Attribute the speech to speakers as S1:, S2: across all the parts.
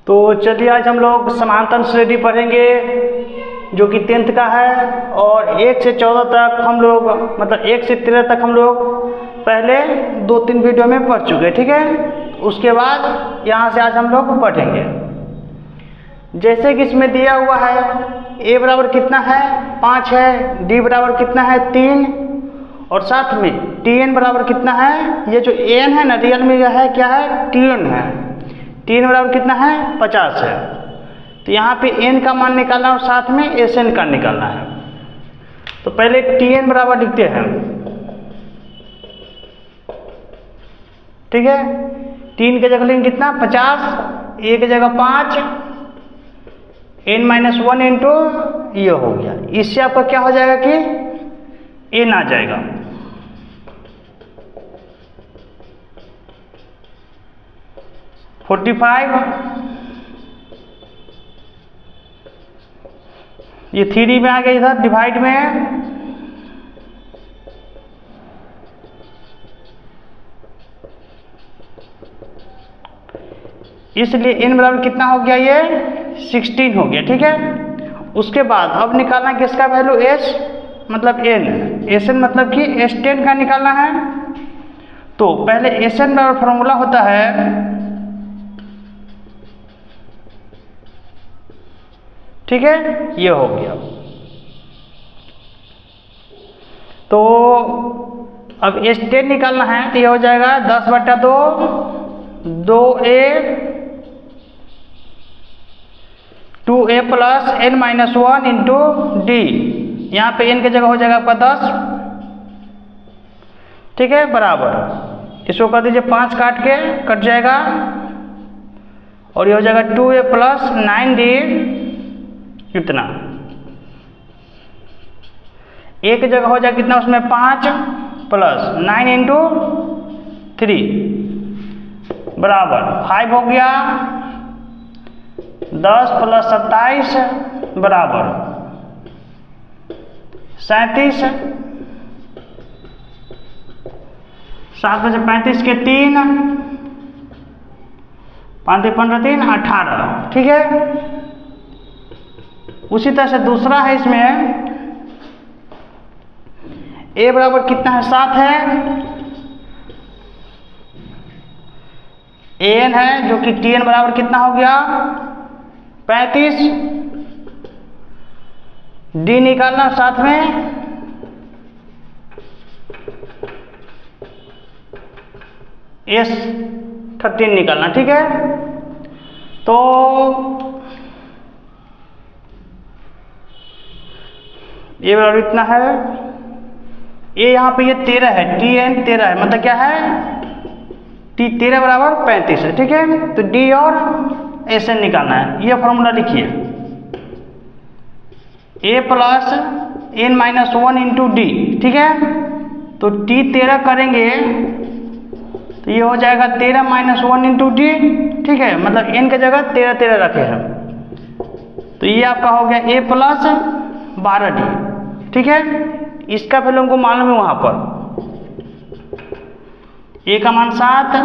S1: तो चलिए आज हम लोग समांतर श्रेणी पढ़ेंगे जो कि 10th का है। और 1 से 14 तक हम लोग मतलब 1 से 13 तक हम लोग पहले 2-3 वीडियो में पढ़ चुके हैं, ठीक है। उसके बाद यहाँ से आज हम लोग पढ़ेंगे। जैसे कि इसमें दिया हुआ है a बराबर कितना है 5 है, d बराबर कितना है 3 और साथ में tn बराबर कितना है, ये जो n है ना रियल में यह है क्या है tn है, tn बराबर कितना है 50 है। तो यहाँ पे n का मान निकालना है और साथ में sn का निकालना है। तो पहले tn बराबर लिखते हैं, ठीक है। 3 के जगह लेंगे कितना 50, a की जगह 5, n-1 इंटू ये हो गया। इससे आपका क्या हो जाएगा कि n आ जाएगा। ये 3 में आ गया, इधर डिवाइड में इसलिए n बराबर कितना हो गया, ये 16 हो गया, ठीक है। उसके बाद अब निकालना किसका वैल्यू s मतलब n, sn मतलब कि s10 का निकालना है। तो पहले sn बराबर फॉर्मूला होता है, ठीक है, ये हो गया। तो अब s10 निकालना है तो ये हो जाएगा 10/2 2a 2a plus n-1 into d। यहाँ पे n की जगह हो जाएगा आपका 10, ठीक है, बराबर इसको कर दीजिए 5 काट के कट जाएगा और ये हो जाएगा 2a प्लस 9d कितना, एक जगह हो जाएगा कितना उसमें 5 प्लस 9 इंटू 3 बराबर 5 हो गया। 10 प्लस 27 बराबर 37, 7 बजे 35 के 3 5 15 3 18, ठीक है। उसी तरह से दूसरा है, इसमें a बराबर कितना है 7 है, an है जो कि tn बराबर कितना हो गया 35, d निकालना साथ में s13 निकालना, ठीक है। तो ये बराबर इतना है, ये यहाँ पे ये 13 है, tn 13 है, मतलब क्या है t13 बराबर 35 है, ठीक है। तो d और sn निकालना है। ये फॉर्मूला लिखिए a plus n-1 into d, ठीक है। तो t13 करेंगे तो ये हो जाएगा 13-1 इंटू d, ठीक है, मतलब n की जगह 13 रखे हैं। तो ये आपका हो गया a प्लस 12d, ठीक है। इसका वैल्यू हमको मालूम है वहां पर a का मान 7,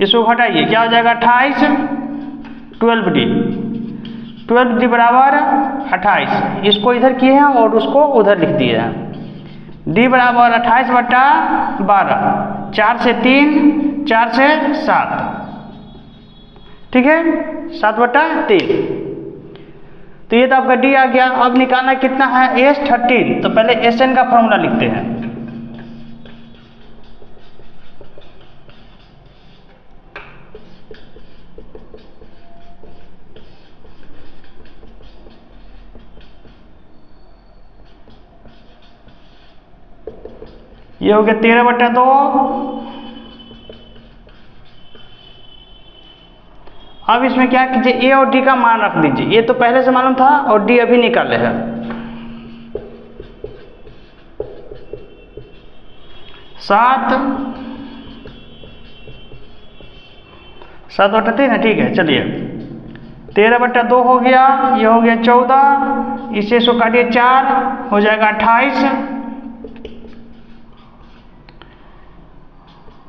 S1: इसको घटाइए क्या हो जाएगा 28, 12d बराबर 28। इसको इधर किए हैं और उसको उधर लिख दिए हैं। d बराबर 28/12, 4 से 3 4 से 7, ठीक है, 7/3। तो ये तो आपका d आ गया। अब निकालना कितना है s13, तो पहले sn का फॉर्मूला लिखते हैं। ये हो गया 13/2। अब इसमें क्या कीजिए a और d का मान रख दीजिए। a तो पहले से मालूम था और d अभी निकाले हैं। 7/3 है, ठीक है। चलिए 13/2 हो गया, ये हो गया 14, इसे इसको काटिए 4 हो जाएगा 28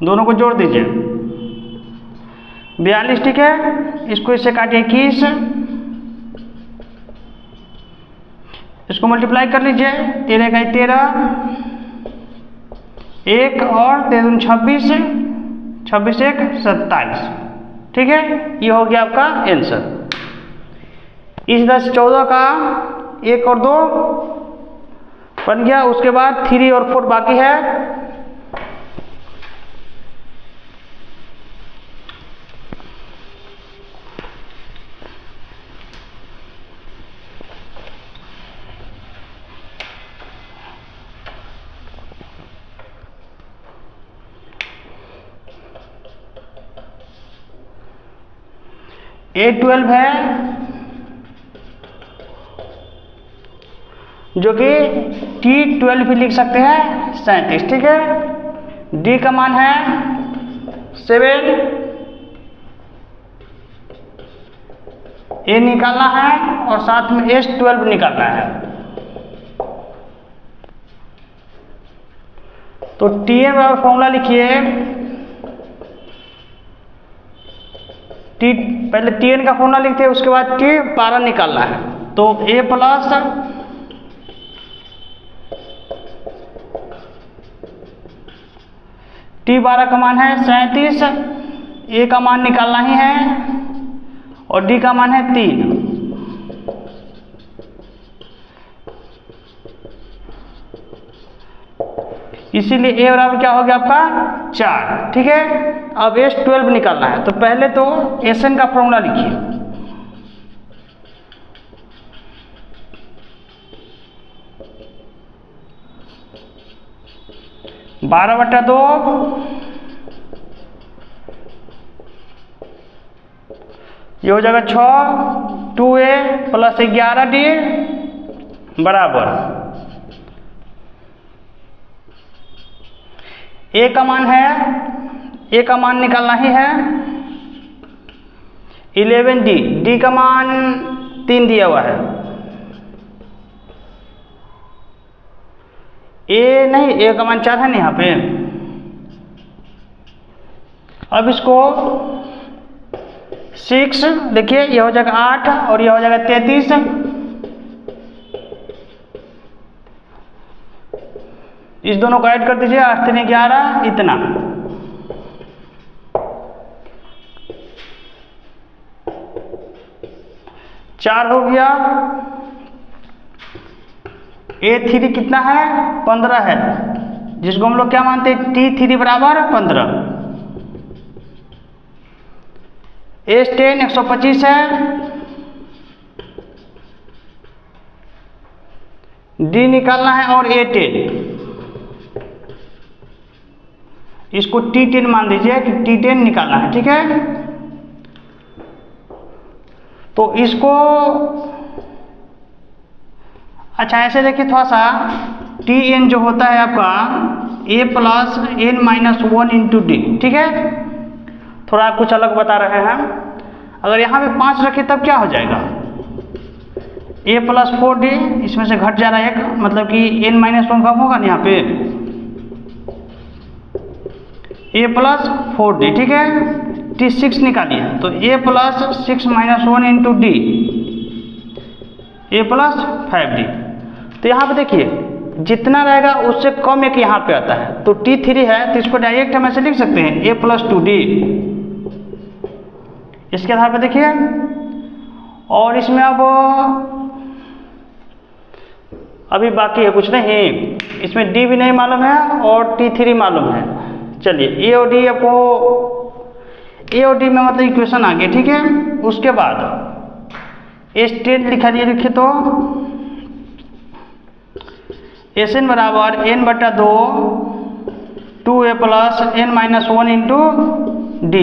S1: दोनों को जोड़ दीजिए 42, ठीक है। इसको इससे काटिए 21, इसको मल्टीप्लाई कर लीजिए, 13 का 13, 1 और 13 26, 26 1 27, ठीक है। ये हो गया आपका आंसर। इस 10 14 का 1 और 2 बन गया। उसके बाद 3 और 4 बाकी है। A12 है जो कि T12 भी लिख सकते हैं 37, ठीक है। D का मान है 7, A निकालना है और साथ में S12 निकालना है। तो Tn बराबर फॉर्मूला लिखिए, पहले Tn का फॉर्मूला लिखते हैं, उसके बाद T12 निकालना है। तो A प्लस T12 का मान है 37, A का मान निकालना ही है और D का मान है 3। इसीलिए A बराबर क्या हो गया आपका 4, ठीक है। अब S12 निकालना है। तो पहले तो Sn का फॉर्मूला लिखिए, 12/2 ये हो जाएगा 6, 2A प्लस 11D बराबर A का मान है, A का मान निकालना ही है 11D, D का मान 3 दिया हुआ है, A नहीं, A का मान 4 है ना यहाँ पे। अब इसको 6 देखिए, यह हो जाएगा 8 और यह हो जाएगा 33। इस दोनों को ऐड कर दीजिए, 8 3 11, इतना। चार हो गया। A3 कितना है 15 है, जिसको हम लोग क्या मानते हैं T3 बराबर 15। S10 125 है, D निकालना है और A10 इसको T10 मान दीजिए कि T10 निकालना है, ठीक है। तो इसको अच्छा ऐसे देखिए थोड़ा सा, Tn जो होता है आपका A plus n minus 1 into D, ठीक है। थोड़ा कुछ अलग बता रहे हैं। अगर यहाँ पे 5 रखे तब क्या हो जाएगा, A प्लस 4D, इसमें से घट जा रहा है एक, मतलब कि n माइनस 1 कम होगा ना यहाँ पे, A प्लस 4D, ठीक है। T6 निकालिए, तो A plus 6 minus 1 into D, A plus 5D। तो यहाँ पे देखिए जितना रहेगा उससे कम एक यहाँ पे आता है, तो T3 है तो इसको डायरेक्ट हम ऐसे लिख सकते हैं A प्लस 2D। इसके आधार पे देखिए, और इसमें अब अभी बाकी है कुछ नहीं, इसमें D भी नहीं मालूम है और T3 मालूम है। चलिए A और D आपको, A और D में मतलब इक्वेशन आ गया, ठीक है। उसके बाद S10 लिखिए तो Sn बराबर n/2 2A plus n minus 1 into D।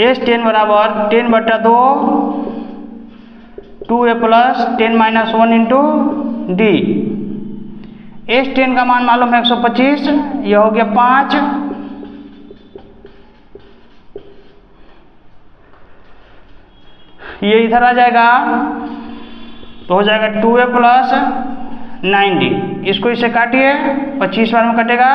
S1: S10 बराबर 10/2 2A plus 10 minus 1 into D। S10 का मान मालूम है 125, यह हो गया 5। ये इधर आ जाएगा तो हो जाएगा 2A प्लस 9D। इसको इसे काटिए, 25 बार में कटेगा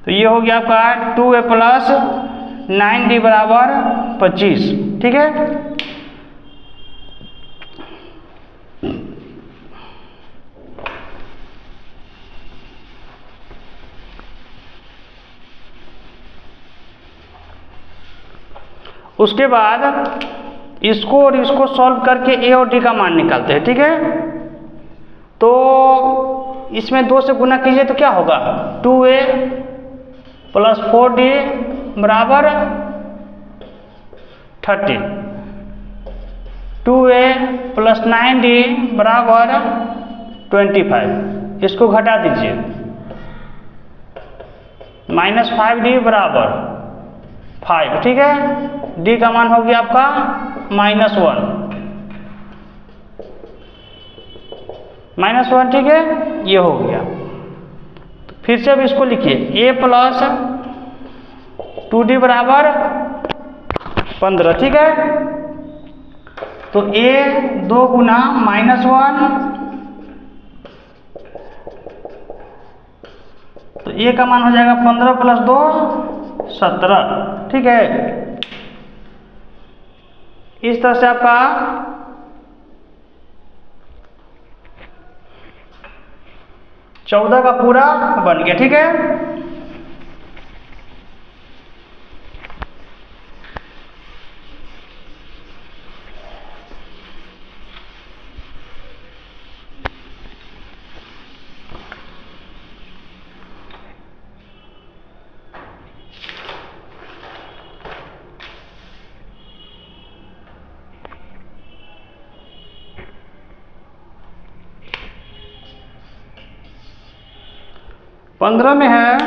S1: तो ये हो गया आपका 2a प्लस 9d बराबर 25। ठीक है, उसके बाद इसको और इसको सॉल्व करके a और d का मान निकालते हैं। ठीक है, तो इसमें 2 से गुना कीजिए तो क्या होगा, 2a प्लस 4d बराबर 30, 2a प्लस 9d बराबर 25। इसको घटा दीजिए, माइनस 5d बराबर 5। ठीक है, d का मान हो गया आपका -1। ठीक है, ये हो गया। तो फिर से अब इसको लिखिए, a प्लस 2d बराबर 15। ठीक है, तो a 2 गुना -1, तो a का मान हो जाएगा 15 प्लस 2 17। ठीक है, इस तरह से आपका चौदह का पूरा बन गया। ठीक है, पंद्रह में है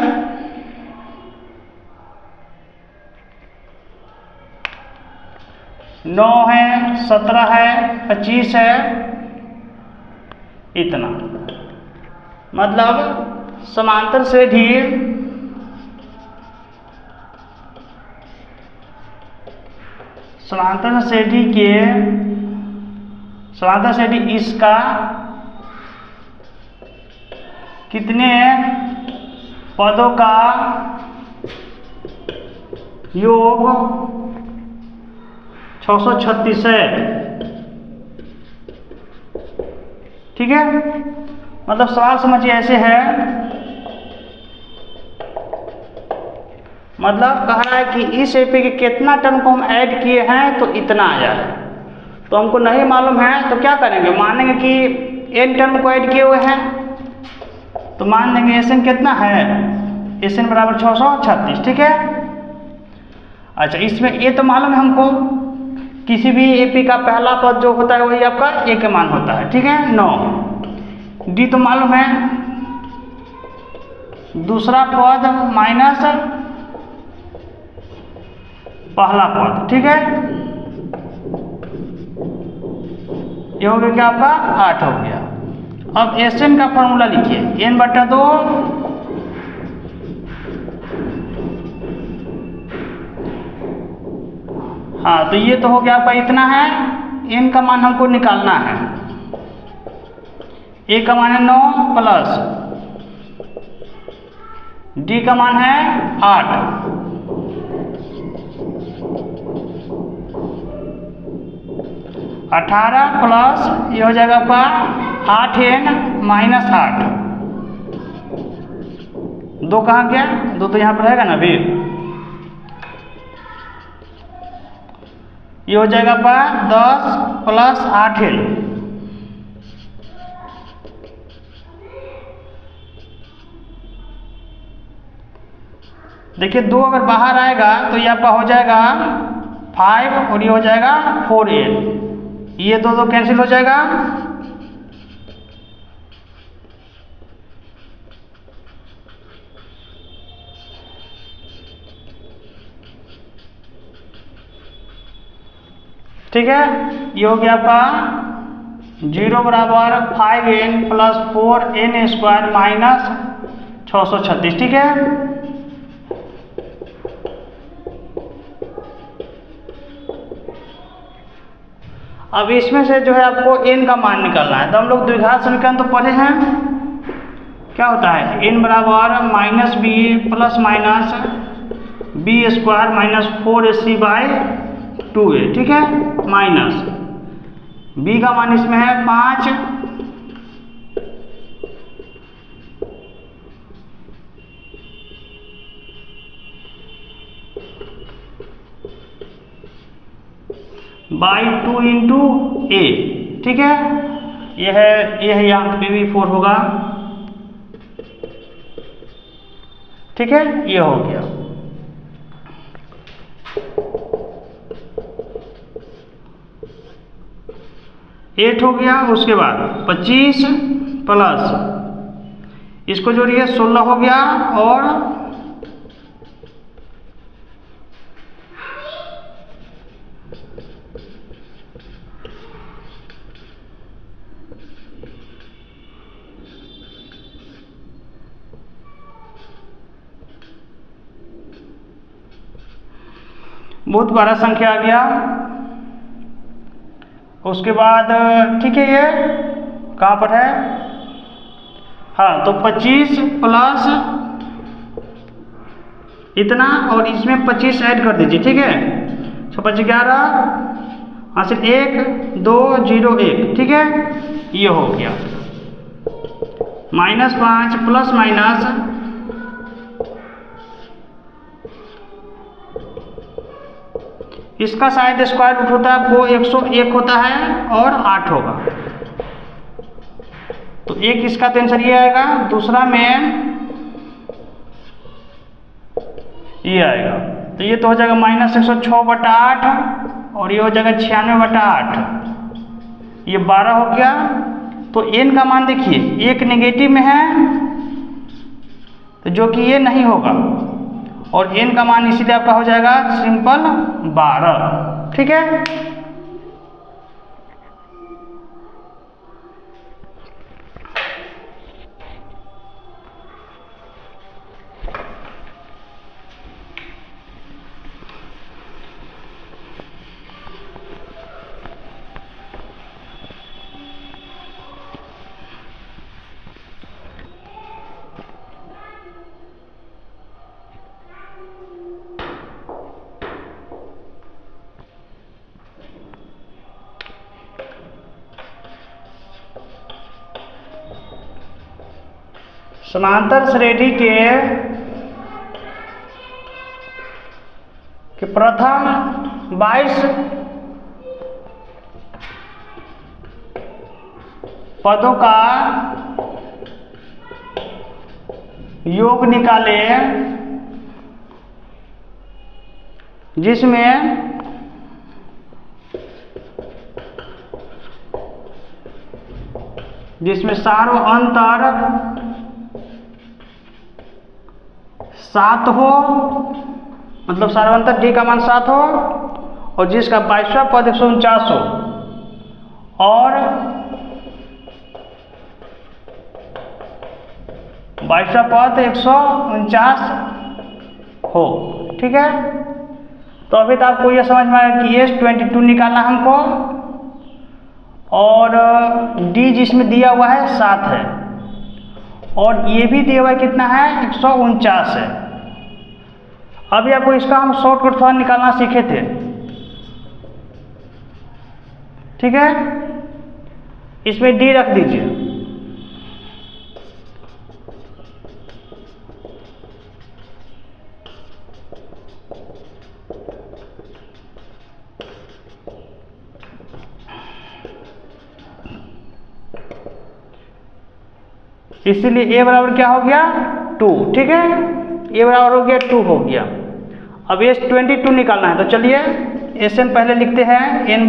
S1: 9 है, 17 है, 25 है, इतना। मतलब समांतर श्रेणी इसका कितने पदों का योग 636 है। ठीक है, मतलब सवाल समझिए ऐसे है, मतलब कह रहा है कि इस एपी के कितना टर्म को हम ऐड किए हैं तो इतना आया है। तो हमको नहीं मालूम है तो क्या करेंगे, मानेंगे कि n टर्म को ऐड किए हुए हैं, तो मान लेंगे Sn कितना है, Sn बराबर 636। ठीक है, अच्छा इसमें a तो मालूम है हमको, किसी भी एपी का पहला पद जो होता है वही आपका a का मान होता है। ठीक है, 9। d तो मालूम है, दूसरा पद माइनस पहला पद। ठीक है, ये हो गया क्या आपका 8 हो गया। अब Sn का फॉर्मूला लिखिए, n/2 हाँ, तो ये तो हो गया आपका इतना है। n का मान हमको निकालना है, a का मान है 9 प्लस d का मान है 8। 18 प्लस ये हो जाएगा आपका 8n माइनस 8। 2 कहाँ गया, 2 तो यहाँ पर रहेगा ना अभी। ये हो जाएगा आपका 10 प्लस 8n। देखिए 2 अगर बाहर आएगा तो ये आपका हो जाएगा 5 और ये हो जाएगा 4n। ये 2 कैंसिल हो जाएगा। ठीक है, ये हो गया आपका 0 बराबर 5n plus 4n square minus 636। ठीक है, अब इसमें से जो है आपको n का मान निकालना है। तो हम लोग द्विघात समीकरण तो पढ़े हैं क्या होता है n बराबर minus b plus minus b square minus 4ac/2a, ठीक है, माइनस b का मान इसमें है 5, बाई 2 इंटू ए, ठीक है, यह है यहाँ पे भी 4 होगा, ठीक है, ये हो गया। एट हो गया, उसके बाद 25 प्लस इसको जोड़िए 16 हो गया, और बहुत बड़ा संख्या आ गया। उसके बाद ठीक है, ये कहाँ पर है, हाँ, तो 25 प्लस इतना और इसमें 25 ऐड कर दीजिए, ठीक है, 5 11, हाँ, सिर्फ 1 2 0 1, ठीक है, ये हो गया। -5 प्लस माइनस इसका शायद स्क्वायर रूट होता है, वो 101 होता है और 8 होगा, तो एक इसका तो आंसर ये आएगा। दूसरा में ये आएगा, तो ये तो हो जाएगा -106/8 और ये हो जाएगा 96/8, ये 12 हो गया। तो n का मान देखिए, एक नेगेटिव में है तो जो कि ये नहीं होगा, और n का मान इसीलिए आपका हो जाएगा सिंपल 12, ठीक है। समांतर श्रेणी के प्रथम 22 पदों का योग निकाले, जिसमें सारों अंतर 7 हो, मतलब सार्वंतर d का मान 7 हो, और जिसका 22वां पद 149 हो, और 22वां पद 149 हो, ठीक है। तो अभी तो आपको यह समझ में आया कि ये 22 निकालना हमको, और d जिसमें दिया हुआ है 7 है, और ये भी दिया हुआ है कितना है 149 है। अभी आपको इसका हम शॉर्टकट थोड़ा निकालना सीखे थे, ठीक है, इसमें d रख दीजिए, इसीलिए a बराबर क्या हो गया 2, ठीक है, a बराबर हो गया 2 हो गया। अब ये 22 निकालना है, तो चलिए Sn पहले लिखते हैं n/2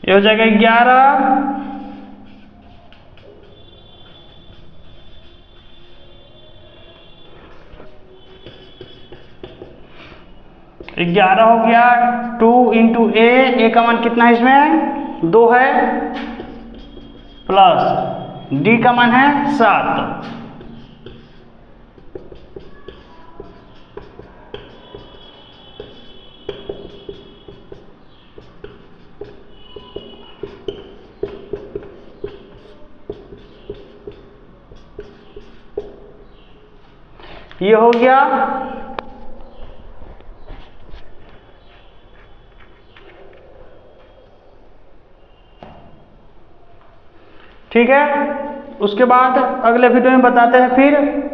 S1: ये हो जाएगा 11, ग्यारह हो गया। 2 इंटू ए का मान कितना है इसमें 2 है, प्लस डी का मान है 7, ये हो गया। ठीक है, उसके बाद अगले वीडियो में बताते हैं फिर